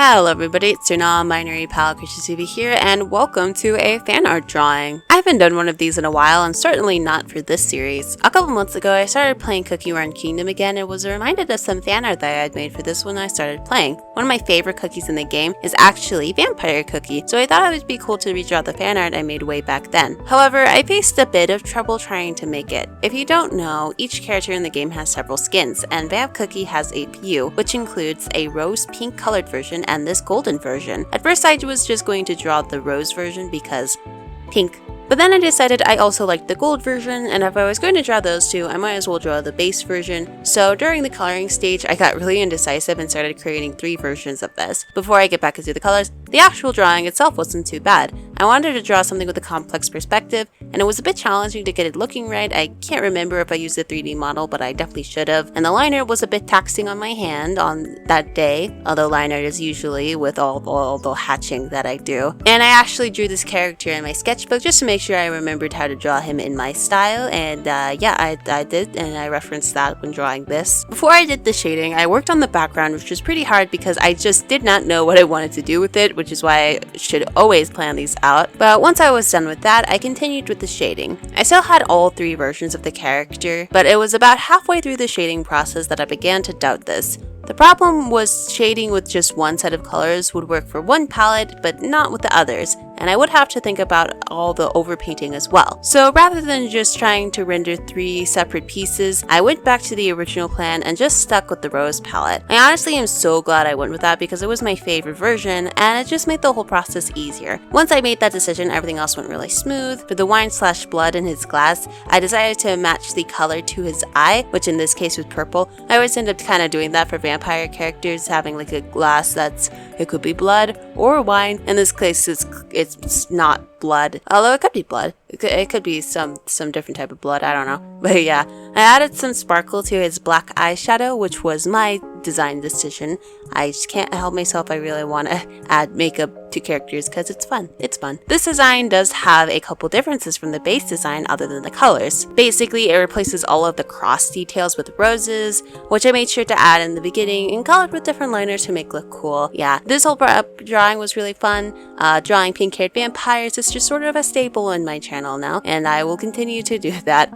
Hello everybody, it's your non-binary pal E.V.A here, and welcome to a fan art drawing. I haven't done one of these in a while, and certainly not for this series. A couple months ago, I started playing Cookie Run Kingdom again and was reminded of some fan art that I had made for this when I started playing. One of my favorite cookies in the game is actually Vampire Cookie, so I thought it would be cool to redraw the fan art I made way back then. However, I faced a bit of trouble trying to make it. If you don't know, each character in the game has several skins, and Vamp Cookie has a few, which includes a rose pink colored version and this golden version. At first I was just going to draw the rose version because pink. But then I decided I also liked the gold version, and if I was going to draw those two, I might as well draw the base version. So during the coloring stage, I got really indecisive and started creating 3 versions of this. Before I get back into the colors, the actual drawing itself wasn't too bad. I wanted to draw something with a complex perspective, and it was a bit challenging to get it looking right. I can't remember if I used a 3D model, but I definitely should have. And the liner was a bit taxing on my hand on that day, although liner is usually with all the hatching that I do. And I actually drew this character in my sketchbook just to make sure I remembered how to draw him in my style, and yeah, I did, and I referenced that when drawing this. Before I did the shading, I worked on the background, which was pretty hard because I just did not know what I wanted to do with it, which is why I should always plan these out. But once I was done with that, I continued with the shading. I still had all 3 versions of the character, but it was about halfway through the shading process that I began to doubt this. The problem was shading with just one set of colors would work for one palette, but not with the others, and I would have to think about all the overpainting as well. So rather than just trying to render 3 separate pieces, I went back to the original plan and just stuck with the rose palette. I honestly am so glad I went with that because it was my favorite version, and it just made the whole process easier. Once I made that decision, everything else went really smooth. For the wine/blood in his glass, I decided to match the color to his eye, which in this case was purple. I always end up kind of doing that for vampire characters, having like a glass it could be blood or wine. In this case, it's not blood, although it could be blood. It could be some different type of blood, I don't know. But yeah, I added some sparkle to his black eyeshadow, which was my design decision. I just can't help myself. I really want to add makeup to characters because it's fun. It's fun. This design does have a couple differences from the base design other than the colors. Basically, it replaces all of the cross details with roses, which I made sure to add in the beginning and colored with different liners to make look cool. Yeah, this whole drawing was really fun. Drawing pink-haired vampires is just sort of a staple in my channel now, and I will continue to do that.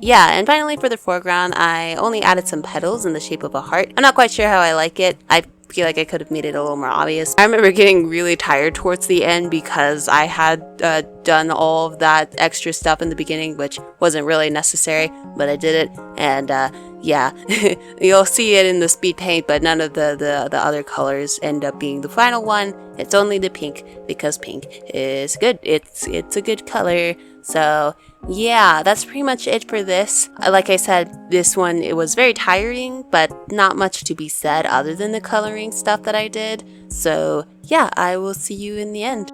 Yeah, and finally for the foreground, I only added some petals in the shape of a heart. I'm not quite sure how I like it. I feel like I could have made it a little more obvious. I remember getting really tired towards the end because I had done all of that extra stuff in the beginning, which wasn't really necessary, but I did it, and yeah, you'll see it in the speed paint, but none of the other colors end up being the final one. It's only the pink because pink is good. It's a good color. So yeah, that's pretty much it for this. Like I said, this one, it was very tiring, but not much to be said other than the coloring stuff that I did. So yeah, I will see you in the end.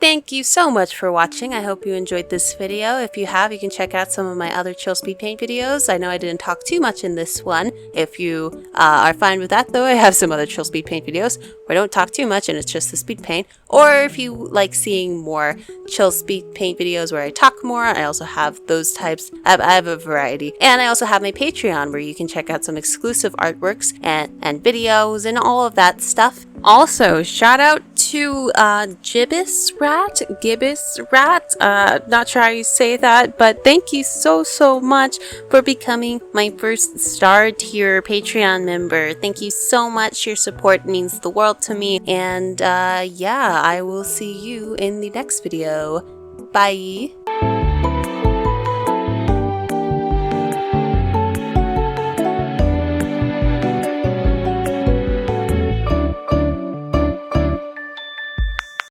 Thank you so much for watching. I hope you enjoyed this video. If you have, you can check out some of my other chill speed paint videos. I know I didn't talk too much in this one. If you are fine with that though, I have some other chill speed paint videos where I don't talk too much and it's just the speed paint. Or if you like seeing more chill speed paint videos where I talk more, I also have those types. I have a variety. And I also have my Patreon where you can check out some exclusive artworks and videos and all of that stuff. Also, shout out to Gibbous Rat, not sure how you say that, but thank you so much for becoming my first star tier Patreon member. Thank you so much. Your support means the world to me. And yeah, I will see you in the next video. Bye.